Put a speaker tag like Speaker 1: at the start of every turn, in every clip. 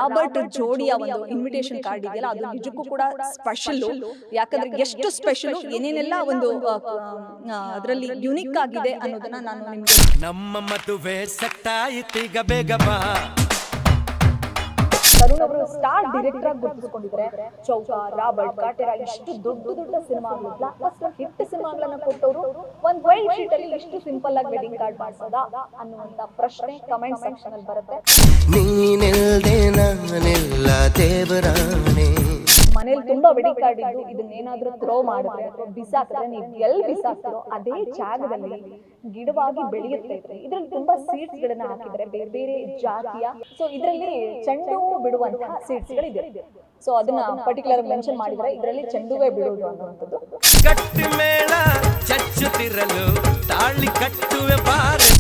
Speaker 1: Robert ಜೋಡಿಯ ಒಂದು invitation card ಇದೆಯಲ್ಲ ಅದು ನಿಜಕ್ಕೂ ಕೂಡ ಸ್ಪೆಷಲ್. ಯಾಕಂದ್ರೆ ಎಷ್ಟು ಸ್ಪೆಷಲ್, ಏನೇನೆಲ್ಲ ಒಂದು ಅದರಲ್ಲಿ ಯುನಿಕ್ ಆಗಿದೆ ಅನ್ನೋದನ್ನ ನಾನು ನಿಮ್ಗೆ
Speaker 2: ನಮ್ಮ ಮದುವೆ ಸೆಟ್ಟಾಯಿತೀಗ ಬೇಗ ಬಾ.
Speaker 1: ತರುಣ್ ಅವರು ಸ್ಟಾರ್ ಡೈರೆಕ್ಟರ್ ಆಗಿ ಗುರುತಿಸಿಕೊಂಡಿದ್ದಾರೆ. ಚೌಕ, ರಾಬರ್ಟ್, ಕಾಟೇರ ಇಷ್ಟು ದೊಡ್ಡ ದೊಡ್ಡ ಸಿನಿಮಾಗಳು, ಬ್ಲಾಕ್ ಬಸ್ಟರ್ ಹಿಟ್ ಸಿನಿಮಾಗಳನ್ನ ಕೊಟ್ಟವರು ಒಂದ್ ವೈಟ್ ಶೀಟ್ ಅಲ್ಲಿ ಇಷ್ಟು ಸಿಂಪಲ್ ಆಗಿ ವೆಡ್ಡಿಂಗ್ ಕಾರ್ಡ್ ಮಾಡ್ಸೋದಾ ಅನ್ನುವಂತ ಪ್ರಶ್ನೆ ಕಮೆಂಟ್ ಸೆಕ್ಷನ್ ಅಲ್ಲಿ ಬರುತ್ತೆ. ಮನೇಲಿ ತುಂಬಾ ವೆಡ್ಡಿಂಗ್ ಕಾರ್ಡ್ ಇದ್ದು ಇದನ್ನೇನಾದ್ರೂ ಥ್ರೋ ಮಾಡಿದ್ರೆ ಅಥವಾ ಬಿಸಾಕಿದ್ರೆ ನೀವು ಎಲ್ಲಿ ಬಿಸಾಕ್ತಿರೋ ಅದೇ ಜಾಗದಲ್ಲಿ ಗಿಡವಾಗಿ ಬೆಳೆಯುತ್ತೆ. ಇದ್ರಲ್ಲಿ ತುಂಬಾ ಸೀಡ್ಸ್ ಗಳನ್ನ ಹಾಕಿದ್ರೆ ಬೇರೆ ಬೇರೆ ಜಾತಿಯ. ಸೊ ಇದರಲ್ಲಿ ಚೆಂಡು ಬಿಡುವಂತಹ ಸೀಡ್ಸ್ ಗಳಿದೆ. ಸೊ ಅದನ್ನ ಪರ್ಟಿಕ್ಯುಲರ್ ಮೆನ್ಷನ್ ಮಾಡಿದ್ರೆ ಇದರಲ್ಲಿ ಚೆಂಡುವೆ ಬಿಡುವುದು ಅನ್ನುವಂಥದ್ದು.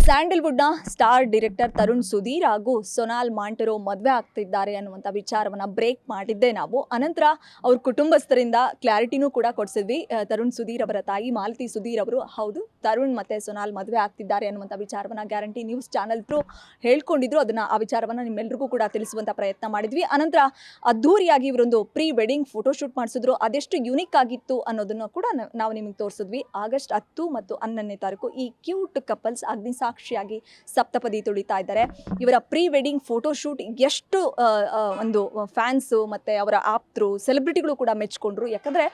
Speaker 1: ಸ್ಯಾಂಡಲ್ವುಡ್ ನ ಸ್ಟಾರ್ ಡೈರೆಕ್ಟರ್ ತರುಣ್ ಸುಧೀರ್ ಹಾಗೂ ಸೊನಾಲ್ ಮಾಂಟೆರೋ ಮದುವೆ ಆಗ್ತಿದ್ದಾರೆ ಅನ್ನುವಂಥ ವಿಚಾರವನ್ನ ಬ್ರೇಕ್ ಮಾಡಿದ್ದೆ ನಾವು. ಅನಂತರ ಅವ್ರ ಕುಟುಂಬಸ್ಥರಿಂದ ಕ್ಲಾರಿಟಿನೂ ಕೂಡ ಕೊಡಿಸಿದ್ವಿ. ತರುಣ್ ಸುಧೀರ್ ಅವರ ತಾಯಿ ಮಾಲತಿ ಸುಧೀರ್ ಅವರು ಹೌದು ತರುಣ್ ಮತ್ತೆ ಸೊನಾಲ್ ಮದುವೆ ಆಗ್ತಿದ್ದಾರೆ ಅನ್ನುವಂಥ ವಿಚಾರವನ್ನ ಗ್ಯಾರಂಟಿ ನ್ಯೂಸ್ ಚಾನಲ್ ಥ್ರೂ ಹೇಳ್ಕೊಂಡಿದ್ರು. ಆ ವಿಚಾರವನ್ನ ನಿಮ್ಮೆಲ್ಲರಿಗೂ ಕೂಡ ತಿಳಿಸುವಂತ ಪ್ರಯತ್ನ ಮಾಡಿದ್ವಿ. ಅನಂತರ ಅದ್ದೂರಿಯಾಗಿ ಇವರೊಂದು ಪ್ರೀ ವೆಡ್ಡಿಂಗ್ ಫೋಟೋಶೂಟ್ ಮಾಡಿಸಿದ್ರು. ಅದೆಷ್ಟು ಯುನಿಕ್ ಆಗಿತ್ತು ಅನ್ನೋದನ್ನು ಕೂಡ ನಾವು ನಿಮಗೆ ತೋರಿಸಿದ್ವಿ. ಆಗಸ್ಟ್ 10 ಮತ್ತು 11ನೇ ತಾರೀಕು ಈ ಕ್ಯೂಟ್ ಕಪಲ್ಸ್ ಅಗ್ನಿಸಾಕ್ಷಿಯಾಗಿ ಸಪ್ತಪದಿ ತುಳಿತಾ ಇದ್ದಾರೆ. ಇವರ ಪ್ರೀ ವೆಡ್ಡಿಂಗ್ ಫೋಟೋಶೂಟ್ ಎಷ್ಟು ಒಂದು ಫ್ಯಾನ್ಸು ಮತ್ತು ಅವರ ಆಪ್ತರು ಸೆಲೆಬ್ರಿಟಿಗಳು ಕೂಡ ಮೆಚ್ಕೊಂಡ್ರು. ಯಾಕಂದರೆ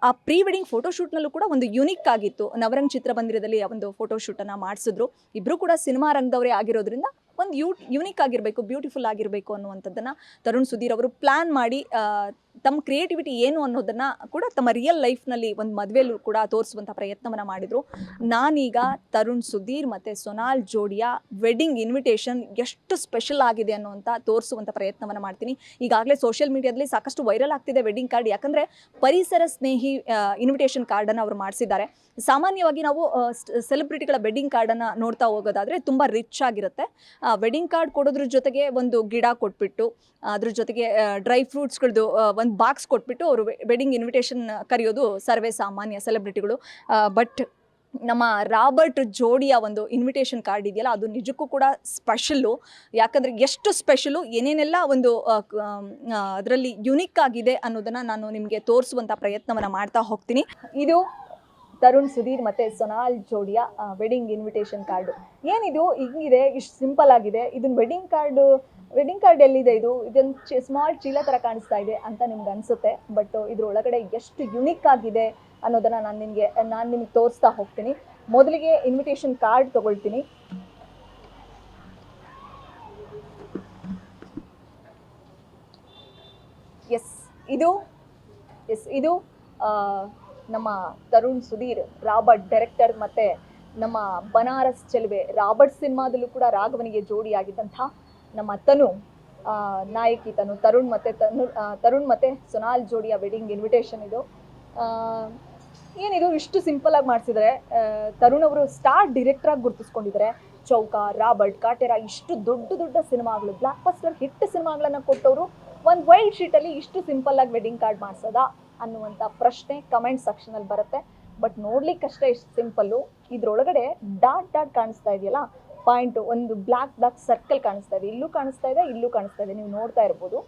Speaker 1: ಆ ಪ್ರೀ ವೆಡ್ಡಿಂಗ್ ಫೋಟೋಶೂಟ್ನಲ್ಲೂ ಕೂಡ ಒಂದು ಯುನಿಕ್ ಆಗಿತ್ತು. ನವರಂಗ್ ಚಿತ್ರಮಂದಿರದಲ್ಲಿ ಒಂದು ಫೋಟೋಶೂಟನ್ನು ಮಾಡಿಸಿದ್ರು. ಇಬ್ಬರು ಕೂಡ ಸಿನಿಮಾ ರಂಗದವರೇ ಆಗಿರೋದ್ರಿಂದ ಒಂದು ಯುನಿಕ್ ಆಗಿರಬೇಕು, ಬ್ಯೂಟಿಫುಲ್ ಆಗಿರಬೇಕು ಅನ್ನುವಂಥದ್ದನ್ನು ತರುಣ್ ಸುಧೀರ್ ಅವರು ಪ್ಲ್ಯಾನ್ ಮಾಡಿ ತಮ್ಮ ಕ್ರಿಯೇಟಿವಿಟಿ ಏನು ಅನ್ನೋದನ್ನು ಕೂಡ ತಮ್ಮ ರಿಯಲ್ ಲೈಫ್ನಲ್ಲಿ ಒಂದು ಮದುವೆಯಲ್ಲೂ ಕೂಡ ತೋರಿಸುವಂಥ ಪ್ರಯತ್ನವನ್ನು ಮಾಡಿದರು. ನಾನೀಗ ತರುಣ್ ಸುಧೀರ್ ಮತ್ತು ಸೊನಾಲ್ ಜೋಡಿಯ ವೆಡ್ಡಿಂಗ್ ಇನ್ವಿಟೇಷನ್ ಎಷ್ಟು ಸ್ಪೆಷಲ್ ಆಗಿದೆ ಅನ್ನುವಂಥ ತೋರಿಸುವಂಥ ಪ್ರಯತ್ನವನ್ನು ಮಾಡ್ತೀನಿ. ಈಗಾಗಲೇ ಸೋಷಿಯಲ್ ಮೀಡಿಯಾದಲ್ಲಿ ಸಾಕಷ್ಟು ವೈರಲ್ ಆಗ್ತಿದೆ ವೆಡ್ಡಿಂಗ್ ಕಾರ್ಡ್. ಯಾಕಂದರೆ ಪರಿಸರ ಸ್ನೇಹಿ ಇನ್ವಿಟೇಷನ್ ಕಾರ್ಡನ್ನು ಅವರು ಮಾಡಿಸಿದ್ದಾರೆ. ಸಾಮಾನ್ಯವಾಗಿ ನಾವು ಸೆಲೆಬ್ರಿಟಿಗಳ ವೆಡ್ಡಿಂಗ್ ಕಾರ್ಡನ್ನು ನೋಡ್ತಾ ಹೋಗೋದಾದರೆ ತುಂಬ ರಿಚ್ ಆಗಿರುತ್ತೆ. ವೆಡ್ಡಿಂಗ್ ಕಾರ್ಡ್ ಕೊಡೋದ್ರ ಜೊತೆಗೆ ಒಂದು ಗಿಡ ಕೊಟ್ಬಿಟ್ಟು ಅದ್ರ ಜೊತೆಗೆ ಡ್ರೈ ಫ್ರೂಟ್ಸ್ಗಳದ್ದು ಒಂದು ಬಾಕ್ಸ್ ಕೊಟ್ಬಿಟ್ಟು ಅವರು ವೆಡ್ಡಿಂಗ್ ಇನ್ವಿಟೇಷನ್ ಕರೆಯೋದು ಸರ್ವೇ ಸಾಮಾನ್ಯ ಸೆಲೆಬ್ರಿಟಿಗಳು. ಬಟ್ ನಮ್ಮ ರಾಬರ್ಟ್ ಜೋಡಿಯ ಒಂದು ಇನ್ವಿಟೇಷನ್ ಕಾರ್ಡ್ ಇದೆಯಲ್ಲ ಅದು ನಿಜಕ್ಕೂ ಕೂಡ ಸ್ಪೆಷಲ್ಲು. ಯಾಕಂದರೆ ಎಷ್ಟು ಸ್ಪೆಷಲು, ಏನೇನೆಲ್ಲ ಒಂದು ಅದರಲ್ಲಿ ಯುನಿಕ್ ಆಗಿದೆ ಅನ್ನೋದನ್ನು ನಾನು ನಿಮಗೆ ತೋರಿಸುವಂಥ ಪ್ರಯತ್ನವನ್ನು ಮಾಡ್ತಾ ಹೋಗ್ತೀನಿ. ಇದು ತರುಣ್ ಸುಧೀರ್ ಮತ್ತು ಸೊನಾಲ್ ಜೋಡಿಯ ವೆಡ್ಡಿಂಗ್ ಇನ್ವಿಟೇಷನ್ ಕಾರ್ಡು. ಏನಿದು ಹಿಂಗಿದೆ, ಇಷ್ಟು ಸಿಂಪಲ್ ಆಗಿದೆ. ಇದನ್ನ ವೆಡ್ಡಿಂಗ್ ಕಾರ್ಡ್ ಎಲ್ಲಿದೆ? ಇದೊಂದು ಸ್ಮಾಲ್ ಚೀಲ ಥರ ಕಾಣಿಸ್ತಾ ಇದೆ ಅಂತ ನಿಮ್ಗೆ ಅನಿಸುತ್ತೆ. ಬಟ್ ಇದ್ರೊಳಗಡೆ ಎಷ್ಟು ಯುನಿಕ್ ಆಗಿದೆ ಅನ್ನೋದನ್ನು ನಾನು ನಿಮ್ಗೆ ತೋರಿಸ್ತಾ ಹೋಗ್ತೀನಿ. ಮೊದಲಿಗೆ ಇನ್ವಿಟೇಷನ್ ಕಾರ್ಡ್ ತೊಗೊಳ್ತೀನಿ. ಇದು ನಮ್ಮ ತರುಣ್ ಸುಧೀರ್ ರಾಬರ್ಟ್ ಡೈರೆಕ್ಟರ್ ಮತ್ತು ನಮ್ಮ ಬನಾರಸ್ ಚೆಲುವೆ ರಾಬರ್ಟ್ ಸಿನಿಮಾದಲ್ಲೂ ಕೂಡ ರಾಘವನಿಗೆ ಜೋಡಿಯಾಗಿದ್ದಂಥ ನಮ್ಮ ತನು ನಾಯಕಿ ತರುಣ್ ಮತ್ತು ಸೊನಾಲ್ ಜೋಡಿಯ ವೆಡ್ಡಿಂಗ್ ಇನ್ವಿಟೇಷನ್ ಇದು. ಏನಿದು ಇಷ್ಟು ಸಿಂಪಲ್ ಆಗಿ ಮಾಡಿಸಿದರೆ. ತರುಣ್ ಅವರು ಸ್ಟಾರ್ ಡೈರೆಕ್ಟರ್ ಆಗಿ ಗುರುತಿಸ್ಕೊಂಡಿದ್ದಾರೆ. ಚೌಕ, ರಾಬರ್ಟ್, ಕಾಟೇರ ಇಷ್ಟು ದೊಡ್ಡ ದೊಡ್ಡ ಸಿನಿಮಾಗಳು, ಬ್ಲಾಕ್ ಬಸ್ಟರ್ ಹಿಟ್ ಸಿನಿಮಾಗಳನ್ನು ಕೊಟ್ಟವರು ಒಂದು ವೈಟ್ ಶೀಟಲ್ಲಿ ಇಷ್ಟು ಸಿಂಪಲ್ ಆಗಿ ವೆಡ್ಡಿಂಗ್ ಕಾರ್ಡ್ ಮಾಡಿಸೋದಾ ಅನ್ನುವಂಥ ಪ್ರಶ್ನೆ ಕಮೆಂಟ್ ಸೆಕ್ಷನಲ್ಲಿ ಬರುತ್ತೆ. ಬಟ್ ನೋಡ್ಲಿಕ್ಕಷ್ಟೇ ಇಷ್ಟು ಸಿಂಪಲ್ಲು. ಇದ್ರೊಳಗಡೆ ಡಾಟ್ ಕಾಣಿಸ್ತಾ ಇದೆಯಲ್ಲ, ಪಾಯಿಂಟು, ಒಂದು ಬ್ಲ್ಯಾಕ್ ಸರ್ಕಲ್ ಕಾಣಿಸ್ತಾ ಇದೆ. ಇಲ್ಲೂ ಕಾಣಿಸ್ತಾ ಇದೆ, ನೀವು ನೋಡ್ತಾ ಇರ್ಬೋದು.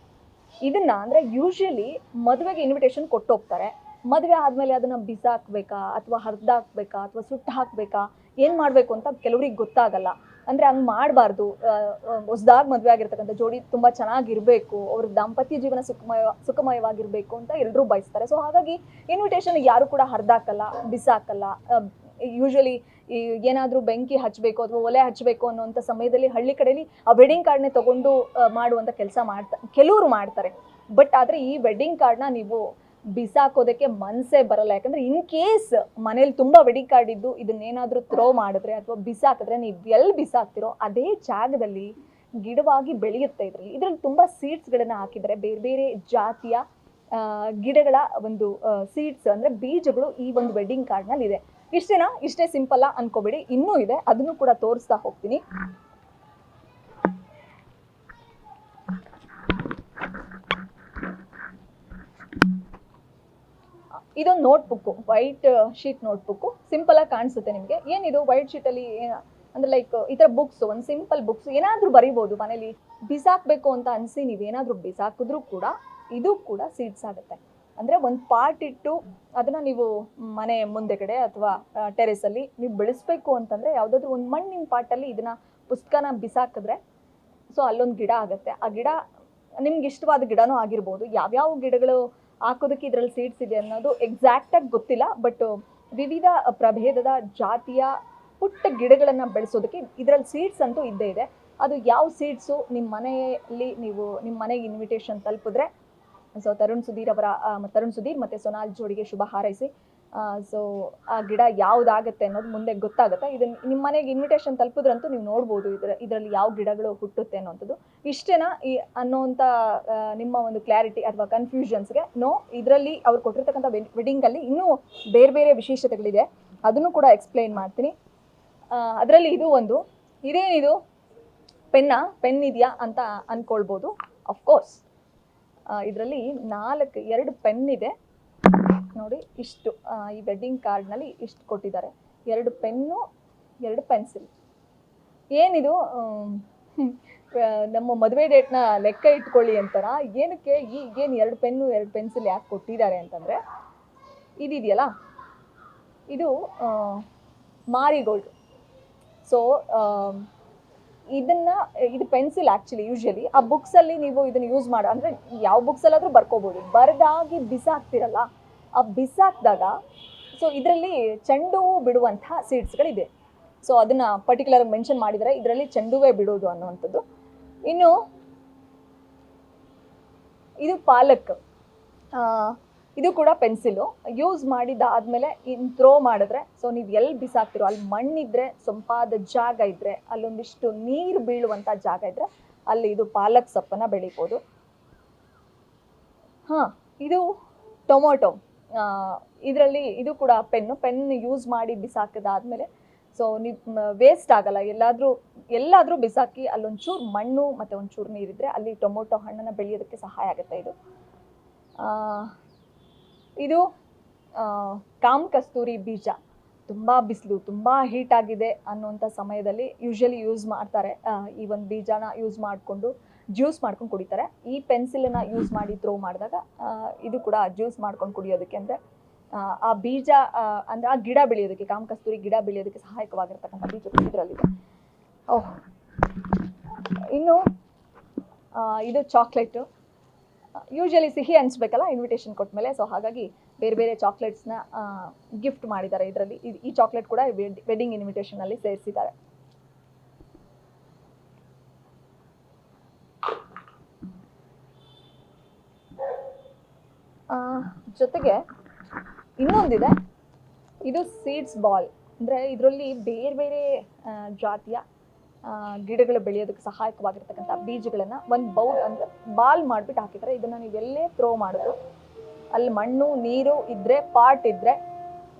Speaker 1: ಇದನ್ನ ಅಂದರೆ ಯೂಶಲಿ ಮದುವೆಗೆ ಇನ್ವಿಟೇಷನ್ ಕೊಟ್ಟೋಗ್ತಾರೆ. ಮದುವೆ ಆದಮೇಲೆ ಅದನ್ನು ಬಿಸಾಕಬೇಕಾ ಅಥವಾ ಹರಿದಾಕ್ಬೇಕಾ ಅಥವಾ ಸುಟ್ಟು ಹಾಕಬೇಕಾ, ಏನು ಮಾಡಬೇಕು ಅಂತ ಕೆಲವ್ರಿಗೆ ಗೊತ್ತಾಗಲ್ಲ. ಅಂದರೆ ಹಂಗೆ ಮಾಡಬಾರ್ದು. ಹೊಸದಾಗಿ ಮದುವೆ ಆಗಿರ್ತಕ್ಕಂಥ ಜೋಡಿ ತುಂಬ ಚೆನ್ನಾಗಿರಬೇಕು, ಅವ್ರ ದಾಂಪತ್ಯ ಜೀವನ ಸುಖಮಯವಾಗಿರಬೇಕು ಅಂತ ಎಲ್ಲರೂ ಬಯಸ್ತಾರೆ. ಸೊ ಹಾಗಾಗಿ ಇನ್ವಿಟೇಷನ್ ಯಾರು ಕೂಡ ಹರಿದಾಕಲ್ಲ, ಬಿಸಾಕಲ್ಲ. ಯೂಶಲಿ ಏನಾದರೂ ಬೆಂಕಿ ಹಚ್ಚಬೇಕು ಅಥವಾ ಒಲೆ ಹಚ್ಚಬೇಕು ಅನ್ನೋಂಥ ಸಮಯದಲ್ಲಿ ಹಳ್ಳಿ ಕಡೆಯಲ್ಲಿ ಆ ವೆಡ್ಡಿಂಗ್ ಕಾರ್ಡ್ನೇ ತೊಗೊಂಡು ಮಾಡುವಂಥ ಕೆಲಸ ಕೆಲವರು ಮಾಡ್ತಾರೆ. ಬಟ್ ಆದರೆ ಈ ವೆಡ್ಡಿಂಗ್ ಕಾರ್ಡ್ನ ನೀವು ಬಿಸಾಕೋದಕ್ಕೆ ಮನಸ್ಸೇ ಬರಲ್ಲ. ಯಾಕಂದರೆ ಇನ್ ಕೇಸ್ ಮನೇಲಿ ತುಂಬ ವೆಡ್ಡಿಂಗ್ ಕಾರ್ಡ್ ಇದ್ದು ಇದನ್ನೇನಾದರೂ ಥ್ರೋ ಮಾಡಿದ್ರೆ ಅಥವಾ ಬಿಸಾಕಿದ್ರೆ ನೀವು ಎಲ್ಲಿ ಬಿಸಾಕ್ತಿರೋ ಅದೇ ಜಾಗದಲ್ಲಿ ಗಿಡವಾಗಿ ಬೆಳೆಯುತ್ತೆ. ಇದರಲ್ಲಿ ತುಂಬ ಸೀಡ್ಸ್ಗಳನ್ನು ಹಾಕಿದ್ದಾರೆ. ಬೇರೆ ಬೇರೆ ಜಾತಿಯ ಗಿಡಗಳ ಒಂದು ಸೀಡ್ಸ್ ಅಂದರೆ ಬೀಜಗಳು ಈ ಒಂದು ವೆಡ್ಡಿಂಗ್ ಕಾರ್ಡ್ನಲ್ಲಿ ಇದೆ. ಇಷ್ಟೇ ಸಿಂಪಲ್ಲ ಅನ್ಕೋಬೇಡಿ, ಇನ್ನೂ ಇದೆ, ಅದನ್ನು ಕೂಡ ತೋರಿಸ್ತಾ ಹೋಗ್ತೀನಿ. ಇದೊಂದು notebook, white sheet notebook. Simple ಆಗಿ ಕಾಣಿಸುತ್ತೆ ನಿಮಗೆ. ಏನಿದು ವೈಟ್ ಶೀಟಲ್ಲಿ ಅಂದರೆ ಲೈಕ್ ಈ ಥರ ಬುಕ್ಸ್, ಒಂದು ಸಿಂಪಲ್ ಬುಕ್ಸ್ ಏನಾದರೂ ಬರಿಬೋದು ಮನೇಲಿ. ಬಿಸಾಕಬೇಕು ಅಂತ ಅನಿಸಿ ನೀವೇನಾದರೂ ಬಿಸಾಕಿದ್ರೂ ಕೂಡ ಇದು ಕೂಡ ಸೀಡ್ಸ್ ಆಗುತ್ತೆ. ಅಂದರೆ ಒಂದು ಪಾಟ್ ಇಟ್ಟು ಅದನ್ನು ನೀವು ಮನೆ ಮುಂದೆ ಕಡೆ ಅಥವಾ ಟೆರೆಸಲ್ಲಿ ನೀವು ಬೆಳೆಸಬೇಕು ಅಂತಂದರೆ ಯಾವುದಾದ್ರೂ ಒಂದು ಮಣ್ಣಿನ ಪಾಟಲ್ಲಿ ಇದನ್ನು ಪುಸ್ತಕನ ಬಿಸಾಕಿದ್ರೆ ಸೊ ಅಲ್ಲೊಂದು ಗಿಡ ಆಗುತ್ತೆ. ಆ ಗಿಡ ನಿಮ್ಗೆ ಇಷ್ಟವಾದ ಗಿಡನೂ ಆಗಿರ್ಬೋದು. ಯಾವ್ಯಾವ ಗಿಡಗಳು ಹಾಕೋದಕ್ಕೆ ಇದರಲ್ಲಿ ಸೀಡ್ಸ್ ಇದೆ ಅನ್ನೋದು ಎಕ್ಸಾಕ್ಟಾಗಿ ಗೊತ್ತಿಲ್ಲ, ಬಟ್ ವಿವಿಧ ಪ್ರಭೇದದ ಜಾತಿಯ ಪುಟ್ಟ ಗಿಡಗಳನ್ನು ಬೆಳೆಸೋದಕ್ಕೆ ಇದರಲ್ಲಿ ಸೀಡ್ಸ್ ಅಂತೂ ಇದ್ದೇ ಇದೆ. ಅದು ಯಾವ ಸೀಡ್ಸು ನಿಮ್ಮ ಮನೆಯಲ್ಲಿ ನೀವು ನಿಮ್ಮ ಮನೆಗೆ ಇನ್ವಿಟೇಷನ್ ತಲುಪಿದ್ರೆ ಸೊ ತರುಣ್ ಸುಧೀರ್ ಮತ್ತು ಸೊನಾಲ್ ಜೋಡಿಗೆ ಶುಭ ಹಾರೈಸಿ. ಸೊ ಆ ಗಿಡ ಯಾವುದಾಗುತ್ತೆ ಅನ್ನೋದು ಮುಂದೆ ಗೊತ್ತಾಗುತ್ತೆ. ಇದನ್ನು ನಿಮ್ಮ ಮನೆಗೆ ಇನ್ವಿಟೇಷನ್ ತಲುಪಿದ್ರಂತೂ ನೀವು ನೋಡ್ಬೋದು ಇದರಲ್ಲಿ ಯಾವ ಗಿಡಗಳು ಹುಟ್ಟುತ್ತೆ ಅನ್ನೋಂಥದ್ದು. ಇಷ್ಟೇನಾ ಅನ್ನೋಂಥ ನಿಮ್ಮ ಒಂದು ಕ್ಲಾರಿಟಿ ಅಥವಾ ಕನ್ಫ್ಯೂಷನ್ಸ್ಗೆ ನೋ, ಇದರಲ್ಲಿ ಅವ್ರು ಕೊಟ್ಟಿರ್ತಕ್ಕಂಥ ವೆಡ್ಡಿಂಗಲ್ಲಿ ಇನ್ನೂ ಬೇರೆ ಬೇರೆ ವಿಶೇಷತೆಗಳಿದೆ, ಅದನ್ನು ಕೂಡ ಎಕ್ಸ್ಪ್ಲೈನ್ ಮಾಡ್ತೀನಿ. ಅದರಲ್ಲಿ ಇದು ಒಂದು, ಇದೇನಿದು ಪೆನ್ ಇದೆಯಾ ಅಂತ ಅಂದ್ಕೊಳ್ಬೋದು. ಅಫ್ಕೋರ್ಸ್ ಇದರಲ್ಲಿ 2 ಪೆನ್ ಇದೆ ನೋಡಿ. ಇಷ್ಟು ಈ ವೆಡ್ಡಿಂಗ್ ಕಾರ್ಡ್ನಲ್ಲಿ ಇಷ್ಟು ಕೊಟ್ಟಿದ್ದಾರೆ. 2 ಪೆನ್ನು, 2 ಪೆನ್ಸಿಲ್. ಏನಿದು ನಮ್ಮ ಮದುವೆ ಡೇಟ್ನ ಲೆಕ್ಕ ಇಟ್ಕೊಳ್ಳಿ ಅಂತಾರ. ಏನಕ್ಕೆ ಏನು 2 ಪೆನ್ನು 2 ಪೆನ್ಸಿಲ್ ಯಾಕೆ ಕೊಟ್ಟಿದ್ದಾರೆ ಅಂತಂದರೆ, ಇದೆಯಲ್ಲ ಇದು ಮಾರಿಗೋಲ್ಡ್. ಸೊ ಇದು ಪೆನ್ಸಿಲ್ ಆ್ಯಕ್ಚುಲಿ ಯೂಶ್ವಲಿ ಆ ಬುಕ್ಸಲ್ಲಿ ನೀವು ಇದನ್ನು ಯೂಸ್ ಮಾಡೋ ಅಂದರೆ ಯಾವ ಬುಕ್ಸಲ್ಲಾದರೂ ಬರ್ಕೋಬೋದು. ಬರೆದಾಗಿ ಬಿಸಾಕ್ತಿರಲ್ಲ, ಆ ಬಿಸಾಕಿದಾಗ ಸೊ ಇದರಲ್ಲಿ ಚೆಂಡು ಹೂವು ಬಿಡುವಂಥ ಸೀಡ್ಸ್ಗಳಿದೆ. ಸೊ ಅದನ್ನು ಪರ್ಟಿಕ್ಯುಲರ್ ಮೆನ್ಷನ್ ಮಾಡಿದರೆ ಇದರಲ್ಲಿ ಚೆಂಡು ಹೂವೇ ಬಿಡೋದು ಅನ್ನುವಂಥದ್ದು. ಇನ್ನು ಇದು ಪಾಲಕ್, ಇದು ಕೂಡ ಪೆನ್ಸಿಲು. ಯೂಸ್ ಮಾಡಿದ್ದಾದಮೇಲೆ ಇನ್ನು ಥ್ರೋ ಮಾಡಿದ್ರೆ ಸೊ ನೀವು ಎಲ್ಲಿ ಬಿಸಾಕ್ತಿರೋ ಅಲ್ಲಿ ಮಣ್ಣಿದ್ರೆ, ಸೊಂಪಾದ ಜಾಗ ಇದ್ದರೆ, ಅಲ್ಲೊಂದಿಷ್ಟು ನೀರು ಬೀಳುವಂಥ ಜಾಗ ಇದ್ದರೆ ಅಲ್ಲಿ ಇದು ಪಾಲಕ್ ಸೊಪ್ಪನ್ನು ಬೆಳಿಬೋದು. ಇದು ಟೊಮೊಟೊ. ಇದರಲ್ಲಿ ಇದು ಕೂಡ ಪೆನ್ ಯೂಸ್ ಮಾಡಿ ಬಿಸಾಕಿದಾದ್ಮೇಲೆ ಸೊ ನೀವು ವೇಸ್ಟ್ ಆಗಲ್ಲ. ಎಲ್ಲಾದರೂ ಬಿಸಾಕಿ ಅಲ್ಲೊಂಚೂರು ಮಣ್ಣು ಮತ್ತು ಒಂಚೂರು ನೀರಿದ್ರೆ ಅಲ್ಲಿ ಟೊಮೊಟೊ ಹಣ್ಣನ್ನು ಬೆಳೆಯೋದಕ್ಕೆ ಸಹಾಯ ಆಗುತ್ತೆ. ಇದು ಕಾಮ್ ಕಸ್ತೂರಿ ಬೀಜ. ತುಂಬ ಬಿಸಿಲು, ತುಂಬ ಹೀಟ್ ಆಗಿದೆ ಅನ್ನುವಂಥ ಸಮಯದಲ್ಲಿ ಯೂಶ್ವಲಿ ಯೂಸ್ ಮಾಡ್ತಾರೆ. ಈ ಒಂದು ಬೀಜನ ಯೂಸ್ ಮಾಡಿಕೊಂಡು ಜ್ಯೂಸ್ ಮಾಡ್ಕೊಂಡು ಕುಡಿತಾರೆ. ಈ ಪೆನ್ಸಿಲನ್ನು ಯೂಸ್ ಮಾಡಿ ಥ್ರೋ ಮಾಡಿದಾಗ ಇದು ಕೂಡ ಜ್ಯೂಸ್ ಮಾಡ್ಕೊಂಡು ಕುಡಿಯೋದಕ್ಕೆ, ಅಂದರೆ ಆ ಬೀಜ ಅಂದರೆ ಆ ಗಿಡ ಬೆಳೆಯೋದಕ್ಕೆ, ಕಾಮ್ ಕಸ್ತೂರಿ ಗಿಡ ಬೆಳೆಯೋದಕ್ಕೆ ಸಹಾಯಕವಾಗಿರ್ತಕ್ಕಂಥ ಬೀಜ ಇದರಲ್ಲಿದೆ. ಇನ್ನು ಇದು ಚಾಕ್ಲೇಟು. ಯೂಶ್ವಲಿ ಸಿಹಿ ಹಂಚ್ಬೇಕಲ್ಲ ಇನ್ವಿಟೇಷನ್ ಕೊಟ್ಟ ಮೇಲೆ, ಸೊ ಹಾಗಾಗಿ ಬೇರೆ ಬೇರೆ ಚಾಕ್ಲೇಟ್ಸ್ನ ಗಿಫ್ಟ್ ಮಾಡಿದ್ದಾರೆ ಇದರಲ್ಲಿ. ಈ ಚಾಕ್ಲೇಟ್ ಕೂಡ ವೆಡ್ಡಿಂಗ್ ಇನ್ವಿಟೇಷನಲ್ಲಿ ಸೇರಿಸಿದ್ದಾರೆ. ಜೊತೆಗೆ ಇನ್ನೊಂದಿದೆ, ಇದು ಸೀಡ್ಸ್ ಬಾಲ್. ಅಂದರೆ ಇದರಲ್ಲಿ ಬೇರೆ ಬೇರೆ ಜಾತಿಯ ಗಿಡಗಳು ಬೆಳೆಯೋದಕ್ಕೆ ಸಹಾಯಕವಾಗಿರ್ತಕ್ಕಂಥ ಬೀಜಗಳನ್ನು ಒಂದು ಬೌಲ್ ಅಂದರೆ ಬಾಲ್ ಮಾಡಿಬಿಟ್ಟು ಹಾಕಿದ್ದಾರೆ. ಇದನ್ನು ನೀವು ಎಲ್ಲೇ ಥ್ರೋ ಮಾಡಿದ್ರು ಅಲ್ಲಿ ಮಣ್ಣು ನೀರು ಇದ್ದರೆ, ಪಾಟ್ ಇದ್ದರೆ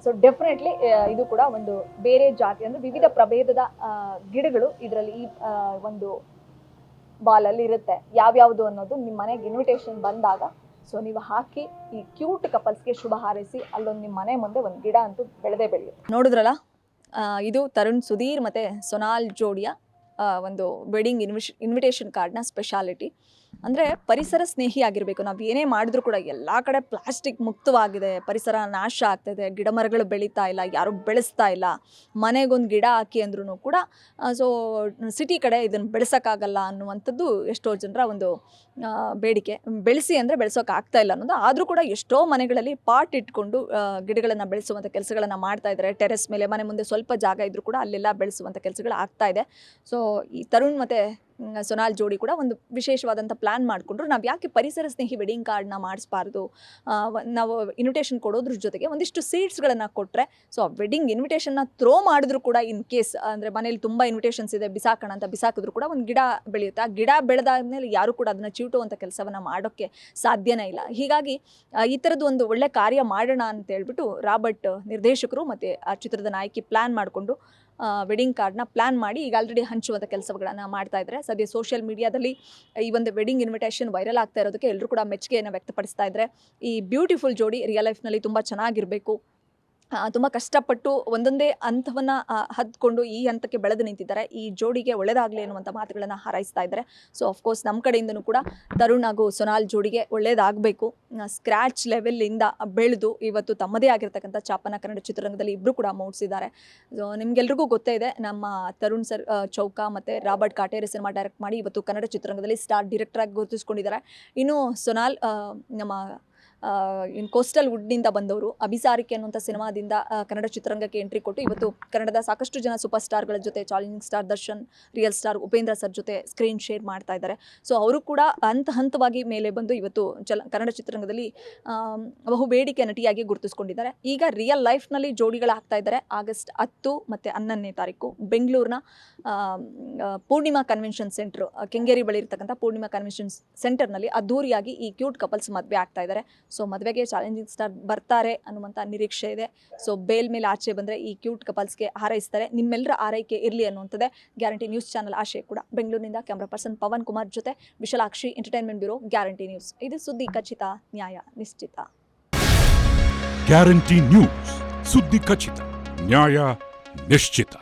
Speaker 1: ಸೊ ಡೆಫಿನೆಟ್ಲಿ ಇದು ಕೂಡ ಒಂದು ಬೇರೆ ಜಾತಿ ಅಂದರೆ ವಿವಿಧ ಪ್ರಭೇದದ ಗಿಡಗಳು ಇದರಲ್ಲಿ ಈ ಒಂದು ಬಾಲಲ್ಲಿ ಇರುತ್ತೆ. ಯಾವ್ಯಾವುದು ಅನ್ನೋದು ನಿಮ್ಮ ಮನೆಗೆ ಇನ್ವಿಟೇಷನ್ ಬಂದಾಗ ಸೊ ನೀವು ಹಾಕಿ ಈ ಕ್ಯೂಟ್ ಕಪಲ್ಸ್ಗೆ ಶುಭ ಹಾರೈಸಿ ಅಲ್ಲೊಂದು ನಿಮ್ಮ ಮನೆ ಮುಂದೆ ಒಂದು ಗಿಡ ಅಂತೂ ಬೆಳೆದೇ ಬೆಳೆಯುತ್ತೆ. ನೋಡಿದ್ರಲ್ಲ, ಇದು ತರುಣ್ ಸುಧೀರ್ ಮತ್ತು ಸೊನಾಲ್ ಜೋಡಿಯ ಒಂದು ವೆಡ್ಡಿಂಗ್ ಇನ್ವಿಟೇಷನ್ ಕಾರ್ಡ್ನ ಸ್ಪೆಷಾಲಿಟಿ. ಅಂದರೆ ಪರಿಸರ ಸ್ನೇಹಿ ಆಗಿರಬೇಕು. ನಾವು ಏನೇ ಮಾಡಿದ್ರೂ ಕೂಡ ಎಲ್ಲ ಕಡೆ ಪ್ಲಾಸ್ಟಿಕ್ ಮುಕ್ತವಾಗಿದೆ, ಪರಿಸರ ನಾಶ ಆಗ್ತಾಯಿದೆ, ಗಿಡ ಮರಗಳು ಬೆಳೀತಾ ಇಲ್ಲ, ಯಾರೂ ಬೆಳೆಸ್ತಾ ಇಲ್ಲ. ಮನೆಗೊಂದು ಗಿಡ ಹಾಕಿ ಅಂದ್ರೂ ಕೂಡ ಸೊ ಸಿಟಿ ಕಡೆ ಇದನ್ನು ಬೆಳೆಸೋಕ್ಕಾಗಲ್ಲ ಅನ್ನುವಂಥದ್ದು ಎಷ್ಟೋ ಜನರ ಒಂದು ಬೇಡಿಕೆ. ಬೆಳೆಸಿ ಅಂದರೆ ಬೆಳೆಸೋಕ್ಕಾಗ್ತಾ ಇಲ್ಲ ಅನ್ನೋದು. ಆದರೂ ಕೂಡ ಎಷ್ಟೋ ಮನೆಗಳಲ್ಲಿ ಪಾಟ್ ಇಟ್ಕೊಂಡು ಗಿಡಗಳನ್ನು ಬೆಳೆಸುವಂಥ ಕೆಲಸಗಳನ್ನು ಮಾಡ್ತಾ ಇದ್ದಾರೆ. ಟೆರೆಸ್ ಮೇಲೆ ಮನೆ ಮುಂದೆ ಸ್ವಲ್ಪ ಜಾಗ ಇದ್ದರೂ ಕೂಡ ಅಲ್ಲೆಲ್ಲ ಬೆಳೆಸುವಂಥ ಕೆಲಸಗಳು ಆಗ್ತಾ ಇದೆ. ಸೊ ಈ ತರುಣ್ ಮತ್ತು ಸೊನಾಲ್ ಜೋಡಿ ಕೂಡ ಒಂದು ವಿಶೇಷವಾದಂಥ ಪ್ಲ್ಯಾನ್ ಮಾಡಿಕೊಂಡ್ರು. ನಾವು ಯಾಕೆ ಪರಿಸರ ಸ್ನೇಹಿ ವೆಡ್ಡಿಂಗ್ ಕಾರ್ಡ್ನ ಮಾಡಿಸ್ಬಾರ್ದು, ನಾವು ಇನ್ವಿಟೇಷನ್ ಕೊಡೋದ್ರ ಜೊತೆಗೆ ಒಂದಿಷ್ಟು ಸೀಡ್ಸ್ಗಳನ್ನು ಕೊಟ್ಟರೆ ಸೊ ವೆಡ್ಡಿಂಗ್ ಇನ್ವಿಟೇಷನ್ನ ಥ್ರೋ ಮಾಡಿದ್ರು ಕೂಡ ಇನ್ ಕೇಸ್ ಅಂದರೆ ಮನೇಲಿ ತುಂಬ ಇನ್ವಿಟೇಷನ್ಸ್ ಇದೆ ಬಿಸಾಕೋಣ ಅಂತ ಬಿಸಾಕಿದ್ರು ಕೂಡ ಒಂದು ಗಿಡ ಬೆಳೆಯುತ್ತೆ. ಆ ಗಿಡ ಬೆಳೆದಾದ್ಮೇಲೆ ಯಾರು ಕೂಡ ಅದನ್ನು ಚಿವುಟುವಂಥ ಕೆಲಸವನ್ನು ಮಾಡೋಕ್ಕೆ ಸಾಧ್ಯನೇ ಇಲ್ಲ. ಹೀಗಾಗಿ ಈ ಥರದ್ದು ಒಂದು ಒಳ್ಳೆ ಕಾರ್ಯ ಮಾಡೋಣ ಅಂತ ಹೇಳ್ಬಿಟ್ಟು ರಾಬರ್ಟ್ ನಿರ್ದೇಶಕರು ಮತ್ತು ಆ ಚಿತ್ರದ ನಾಯಕಿ ಪ್ಲ್ಯಾನ್ ಮಾಡಿಕೊಂಡು ವೆಡ್ಡಿಂಗ್ ಕಾರ್ಡ್ನ ಪ್ಲ್ಯಾನ್ ಮಾಡಿ ಈಗ ಆಲ್ರೆಡಿ ಹಂಚುವಂಥ ಕೆಲಸಗಳನ್ನು ಮಾಡ್ತಾ ಇದ್ದಾರೆ. ಸದ್ಯ ಸೋಷಿಯಲ್ ಮೀಡಿಯಾದಲ್ಲಿ ಈ ಒಂದು ವೆಡ್ಡಿಂಗ್ ಇನ್ವಿಟೇಷನ್ ವೈರಲ್ ಆಗ್ತಾ ಇರೋದಕ್ಕೆ ಎಲ್ಲರೂ ಕೂಡ ಮೆಚ್ಚುಗೆಯನ್ನು ವ್ಯಕ್ತಪಡಿಸ್ತಾ ಇದ್ದಾರೆ. ಈ ಬ್ಯೂಟಿಫುಲ್ ಜೋಡಿ ರಿಯಲ್ ಲೈಫ್ನಲ್ಲಿ ತುಂಬ ಚೆನ್ನಾಗಿರಬೇಕು, ತುಂಬ ಕಷ್ಟಪಟ್ಟು ಒಂದೊಂದೇ ಹಂತವನ್ನು ಹದ್ಕೊಂಡು ಈ ಹಂತಕ್ಕೆ ಬೆಳೆದು ನಿಂತಿದ್ದಾರೆ. ಈ ಜೋಡಿಗೆ ಒಳ್ಳೆಯದಾಗಲಿ ಅನ್ನುವಂಥ ಮಾತುಗಳನ್ನು ಹಾರೈಸ್ತಾ ಇದ್ದಾರೆ. ಸೊ ಅಫ್ಕೋರ್ಸ್ ನಮ್ಮ ಕಡೆಯಿಂದನೂ ಕೂಡ ತರುಣ್ ಹಾಗೂ ಸೊನಾಲ್ ಜೋಡಿಗೆ ಒಳ್ಳೆಯದಾಗಬೇಕು. ಸ್ಕ್ರ್ಯಾಚ್ ಲೆವೆಲ್ಲಿಂದ ಬೆಳೆದು ಇವತ್ತು ತಮ್ಮದೇ ಆಗಿರ್ತಕ್ಕಂಥ ಛಾಪನ ಕನ್ನಡ ಚಿತ್ರರಂಗದಲ್ಲಿ ಇಬ್ಬರು ಕೂಡ ಮೂಡಿಸಿದ್ದಾರೆ. ಸೊ ನಿಮ್ಗೆಲ್ರಿಗೂ ಗೊತ್ತೇ ಇದೆ, ನಮ್ಮ ತರುಣ್ ಸರ್ ಚೌಕ ಮತ್ತು ರಾಬರ್ಟ್ ಕಾಟೇರಿ ಸಿನಿಮಾ ಡೈರೆಕ್ಟ್ ಮಾಡಿ ಇವತ್ತು ಕನ್ನಡ ಚಿತ್ರರಂಗದಲ್ಲಿ ಸ್ಟಾರ್ ಡೈರೆಕ್ಟರಾಗಿ ಗುರುತಿಸ್ಕೊಂಡಿದ್ದಾರೆ. ಇನ್ನು ಸೊನಾಲ್ ನಮ್ಮ ಇನ್ನು ಕೋಸ್ಟಲ್ ವುಡ್ನಿಂದ ಬಂದವರು. ಅಭಿಸಾರಿಕೆ ಅನ್ನುವಂಥ ಸಿನಿಮಾದಿಂದ ಕನ್ನಡ ಚಿತ್ರರಂಗಕ್ಕೆ ಎಂಟ್ರಿ ಕೊಟ್ಟು ಇವತ್ತು ಕನ್ನಡದ ಸಾಕಷ್ಟು ಜನ ಸೂಪರ್ ಸ್ಟಾರ್ಗಳ ಜೊತೆ, challenging star Darshan, real star Upendra sir ಜೊತೆ ಸ್ಕ್ರೀನ್ ಶೇರ್ ಮಾಡ್ತಾ ಇದ್ದಾರೆ. ಸೊ ಅವರು ಕೂಡ ಹಂತವಾಗಿ ಮೇಲೆ ಬಂದು ಇವತ್ತು ಕನ್ನಡ ಚಿತ್ರರಂಗದಲ್ಲಿ ಬಹು ಬೇಡಿಕೆ ನಟಿಯಾಗಿ ಗುರುತಿಸ್ಕೊಂಡಿದ್ದಾರೆ. ಈಗ ರಿಯಲ್ ಲೈಫ್ನಲ್ಲಿ ಜೋಡಿಗಳಾಗ್ತಾ ಇದ್ದಾರೆ. ಆಗಸ್ಟ್ 10 ಮತ್ತು 11ನೇ ತಾರೀಕು ಬೆಂಗಳೂರಿನ ಪೂರ್ಣಿಮಾ ಕನ್ವೆನ್ಷನ್ ಸೆಂಟರ್, ಕೆಂಗೇರಿ ಬಳಿ ಇರ್ತಕ್ಕಂಥ ಪೂರ್ಣಿಮಾ ಕನ್ವೆನ್ಷನ್ ಸೆಂಟರ್ನಲ್ಲಿ ಅದ್ದೂರಿಯಾಗಿ ಈ ಕ್ಯೂಟ್ ಕಪಲ್ಸ್ ಮದುವೆ ಆಗ್ತಾ ಇದ್ದಾರೆ. ಸೊ ಮದುವೆಗೆ ಚಾಲೆಂಜಿಂಗ್ ಸ್ಟಾರ್ ಬರ್ತಾರೆ ಅನ್ನುವಂಥ ನಿರೀಕ್ಷೆ ಇದೆ. ಸೊ ಬೇಲ್ ಮೇಲೆ ಆಚೆ ಬಂದರೆ ಈ ಕ್ಯೂಟ್ ಕಪಲ್ಸ್ಗೆ ಹಾರೈಸ್ತಾರೆ. ನಿಮ್ಮೆಲ್ಲರ ಆರೈಕೆ ಇರಲಿ ಅನ್ನುವಂಥದ್ದೇ ಗ್ಯಾರಂಟಿ ನ್ಯೂಸ್ ಚಾನಲ್ ಆಶಯ ಕೂಡ. ಬೆಂಗಳೂರಿನಿಂದ ಕ್ಯಾಮ್ರಾ ಪರ್ಸನ್ ಪವನ್ ಕುಮಾರ್ ಜೊತೆ Vishalakshi, entertainment bureau, guarantee news. ಇದು ಸುದ್ದಿ ಖಚಿತ, ನ್ಯಾಯ ನಿಶ್ಚಿತ.
Speaker 3: ಗ್ಯಾರಂಟಿ ನ್ಯೂಸ್, ಸುದ್ದಿ ಖಚಿತ, ನ್ಯಾಯ ನಿಶ್ಚಿತ.